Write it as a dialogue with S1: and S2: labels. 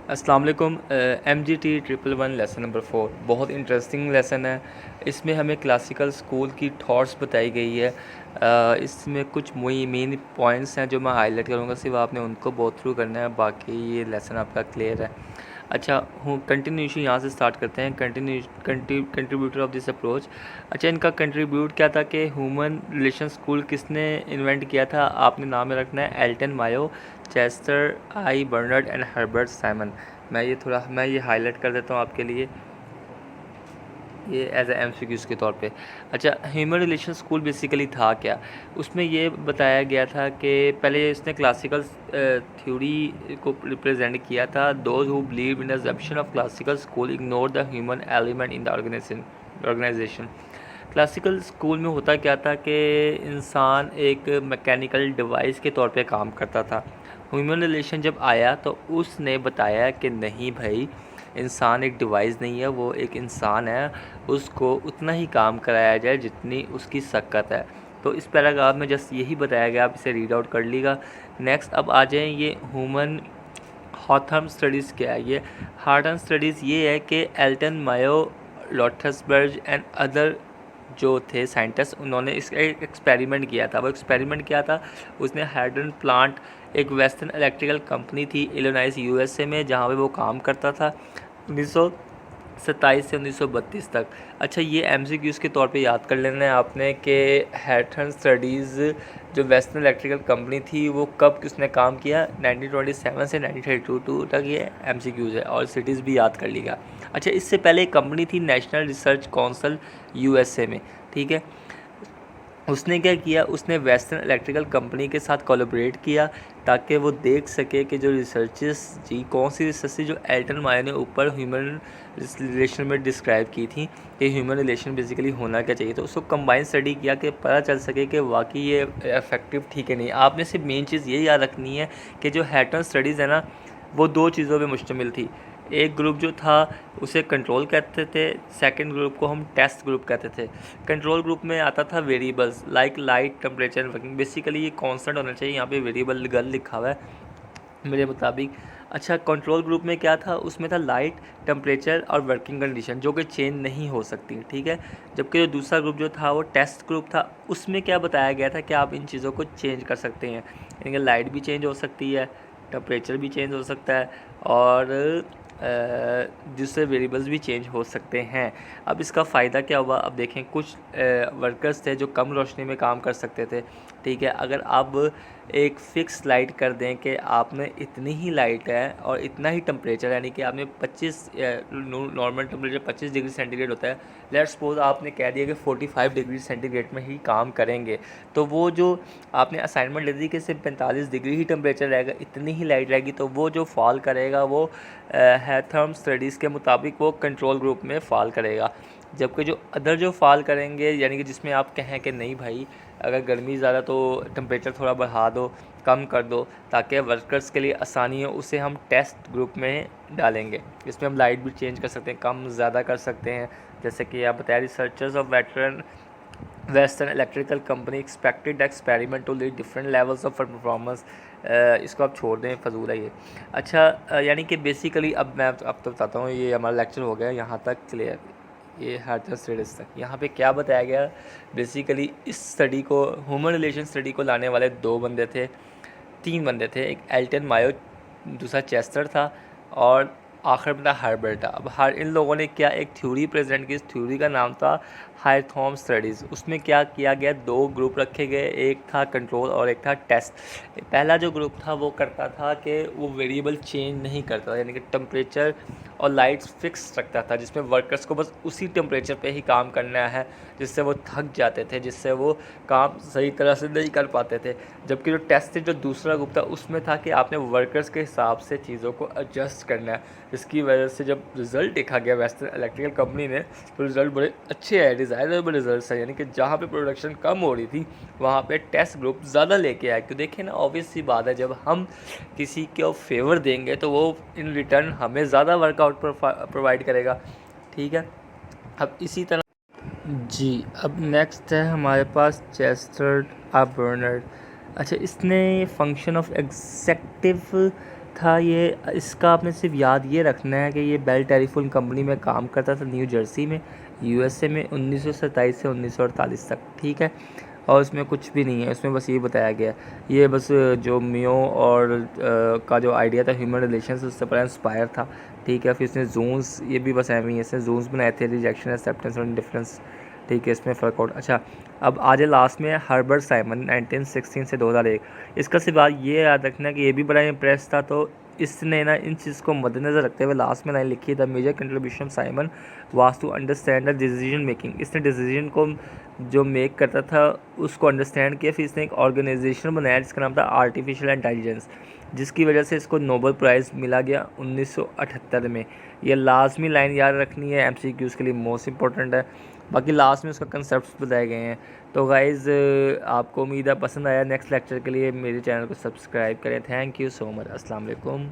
S1: अस्सलाम वालेकुम। MGT 111 lesson number 4 बहुत इंटरेस्टिंग लेसन है। इसमें हमें क्लासिकल स्कूल की थॉट्स बताई गई है। इसमें कुछ मेन पॉइंट्स हैं जो मैं हाईलाइट करूँगा, सिर्फ आपने उनको गो थ्रू करना है, बाकी ये लेसन आपका क्लियर है। अच्छा हूँ कंटिन्यूशन यहाँ से स्टार्ट करते हैं। Contributor of this approach. अच्छा, इनका कंट्रीब्यूट क्या था कि ह्यूमन रिलेशन स्कूल किसने इन्वेंट किया था? आपने नाम में रखना है Elton Mayo, Chester I Barnard and Herbert Simon. मैं ये हाईलाइट कर देता हूँ आपके लिए, ये एज ए MCQs के तौर पे। अच्छा, ह्यूमन रिलेशन स्कूल बेसिकली था क्या? उसमें ये बताया गया था कि पहले इसने क्लासिकल थ्योरी को रिप्रेजेंट किया था। Those who believe in assumption of classical school ignore the human element in the organisation. Classical school में होता क्या था कि इंसान एक मैकेनिकल डिवाइस के तौर पे काम करता था। ह्यूमन रिलेशन जब आया तो उसने बताया कि नहीं भाई, इंसान एक डिवाइस नहीं है, वो एक इंसान है, उसको उतना ही काम कराया जाए जितनी उसकी सकत है। तो इस पैराग्राफ में जस्ट यही बताया गया, आप इसे रीड आउट कर लीजिएगा। नेक्स्ट अब आ जाएँ, ये ह्यूमन हॉथर्म स्टडीज़ क्या है? ये हार्टन स्टडीज़ ये है कि एल्टन मायो, लॉथसबर्ग एंड अदर जो थे साइंटिस्ट, उन्होंने इसका एक एक्सपेरिमेंट किया था। वो एक्सपेरिमेंट क्या था? उसने हाइड्रोजन प्लांट, एक वेस्टर्न इलेक्ट्रिकल कंपनी थी इलिनॉइस USA में, जहाँ पे वो काम करता था 1927 से 1932 तक। अच्छा, ये MCQs के तौर पे याद कर लेना है आपने कि हैथन स्टडीज़ जो वेस्टर्न इलेक्ट्रिकल कंपनी थी वो कब किसने काम किया? 1927 से 1932 तक ये MCQs है, और सिटीज़ भी याद कर लीजिएगा। अच्छा, इससे पहले एक कंपनी थी नेशनल रिसर्च काउंसिल USA में, ठीक है। उसने क्या किया? उसने वेस्टर्न इलेक्ट्रिकल कंपनी के साथ कोलैबोरेट किया ताकि वो देख सके कि जो रिसर्चेस जी कौन सी रिसर्च जो एल्टन मायो ने ऊपर ह्यूमन रिलेशन में डिस्क्राइब की थी कि ह्यूमन रिलेशन बेसिकली होना क्या चाहिए। तो उसको कंबाइन स्टडी किया कि पता चल सके कि वाकई ये इफेक्टिव ठीक है नहीं। आपने सिर्फ मेन चीज़ ये याद रखनी है कि जो हैटन स्टडीज़ है ना, वो दो चीज़ों पे मुश्तमिल थी। एक ग्रुप जो था उसे कंट्रोल कहते थे, सेकंड ग्रुप को हम टेस्ट ग्रुप कहते थे। कंट्रोल ग्रुप में आता था variables like light, temperature, working. Basically ये कांस्टेंट होना चाहिए, यहाँ पे वेरिएबल गलत लिखा हुआ है मेरे मुताबिक। अच्छा, कंट्रोल ग्रुप में क्या था? उसमें था लाइट, टेम्परेचर और वर्किंग कंडीशन जो कि चेंज नहीं हो सकती, ठीक है। जबकि जो दूसरा ग्रुप जो था वो टेस्ट ग्रुप था, उसमें क्या बताया गया था कि आप इन चीज़ों को चेंज कर सकते हैं, यानी कि लाइट भी चेंज हो सकती है, टेम्परेचर भी चेंज हो सकता है, और दूसरे वेरिएबल्स भी चेंज हो सकते हैं। अब इसका फ़ायदा क्या हुआ? अब देखें, कुछ वर्कर्स थे जो कम रोशनी में काम कर सकते थे, ठीक है। अगर आप एक फ़िक्स लाइट कर दें कि आपने इतनी ही लाइट है और इतना ही टेम्परेचर, यानी कि आपने 25 नॉर्मल टेम्परेचर 25 डिग्री सेंटीग्रेड होता है, लेट्स सपोज आपने कह दिया कि 45 डिग्री सेंटीग्रेड में ही काम करेंगे, तो वो जो आपने असाइनमेंट दे दी कि सिर्फ 45 डिग्री ही टेम्परेचर रहेगा, इतनी ही लाइट रहेगी, तो वो जो फॉल करेगा वो हैथम स्टडीज़ के मुताबिक वो कंट्रोल ग्रुप में फ़ॉल करेगा। जबकि जो अदर जो फ़ॉल करेंगे, यानी कि जिसमें आप कहें कि नहीं भाई, अगर गर्मी ज़्यादा तो टेम्परेचर थोड़ा बढ़ा दो, कम कर दो, ताकि वर्कर्स के लिए आसानी हो, उसे हम टेस्ट ग्रुप में डालेंगे। इसमें हम लाइट भी चेंज कर सकते हैं, कम ज़्यादा कर सकते हैं। जैसे कि आप बताया, researchers of veteran Western Electrical company expected experiment to lead different levels of performance. इसको आप छोड़ दें, फजूल है ये। अच्छा, यानी कि बेसिकली अब मैं अब तो बताता हूँ, ये हमारा लेक्चर हो गया यहाँ तक क्लियर, ये हर स्टेटस तक। यहाँ पे क्या बताया गया? बेसिकली इस स्टडी को, ह्यूमन रिलेशन स्टडी को लाने वाले दो बंदे थे, तीन बंदे थे। एक एल्टन मायो, दूसरा चेस्टर था, और आखिर में था हर्बर्ट। अब हर इन लोगों ने क्या एक थ्योरी प्रेजेंट की। इस थ्योरी का नाम था हायथॉम स्टडीज़। उसमें क्या किया गया? दो ग्रुप रखे गए, एक था कंट्रोल और एक था टेस्ट। पहला जो ग्रुप था वो करता था कि वो वेरिएबल चेंज नहीं करता था, यानी कि टेम्परेचर और लाइट्स फिक्स रखता था, जिसमें वर्कर्स को बस उसी टेम्परेचर पे ही काम करना है, जिससे वो थक जाते थे, जिससे वो काम सही तरह से नहीं कर पाते थे। जबकि जो टेस्ट जो दूसरा ग्रुप था उसमें था कि आपने वर्कर्स के हिसाब से चीज़ों को एडजस्ट करना है। इसकी वजह से जब रिज़ल्ट देखा गया वेस्टर्न इलेक्ट्रिकल कंपनी ने, तो रिज़ल्ट बड़े अच्छे आए, डिज़ायरेबल रिजल्ट है, यानी कि जहाँ पे प्रोडक्शन कम हो रही थी वहाँ पे टेस्ट ग्रुप ज़्यादा लेके आए। तो देखिए ना, ऑब्वियस सी बात है, जब हम किसी को फेवर देंगे तो वो इन रिटर्न हमें ज़्यादा वर्कआउट प्रोवाइड करेगा, ठीक है। अब इसी तरह जी, अब नेक्स्ट है हमारे पास चेस्टर बर्नर्ड। अच्छा, इसने फंक्शन ऑफ एग्जेक्टिव था ये, इसका आपने सिर्फ याद ये रखना है कि ये बेल टेलीफोन कंपनी में काम करता था न्यू जर्सी में, यूएसए में 1927 से 1948 तक, ठीक है। और उसमें कुछ भी नहीं है, उसमें बस ये बताया गया ये बस जो मियो और का जो आइडिया था ह्यूमन रिलेशंस उससे पर इंस्पायर था, ठीक है। फिर इसने जोन्स, ये भी बस एम ही इसने जोन्स बनाए थे, रिजेक्शन, एक्सेप्टेंस और इंडिफरेंस, ठीक है, इसमें फ़र्क आउट। अच्छा, अब आज लास्ट में हर्बर्ट साइमन 1916 से 2001। इसका सिर्फ ये याद रखना कि ये भी बड़ा इम्प्रेस था, तो इसने ना इन चीज़ को मद्देनज़र रखते हुए लास्ट में लाइन लिखी, the major contribution Simon was to understand the decision making. इसने डिसीजन को जो मेक करता था उसको अंडरस्टैंड किया। फिर इसने एक ऑर्गेनाइजेशन बनाया जिसका नाम था आर्टिफिशियल इंटेलिजेंस, जिसकी वजह से इसको नोबेल प्राइज़ मिला गया 1978 में। ये लाजमी लाइन याद रखनी है, एमसीक्यूज़ के लिए मोस्ट इंपॉर्टेंट है। बाकी लास्ट में उसका कंसेप्ट बताए गए हैं। तो गाइज़ आपको उम्मीद है पसंद आया। नेक्स्ट लेक्चर के लिए मेरे चैनल को सब्सक्राइब करें। Thank you so much. अस्सलाम वालेकुम।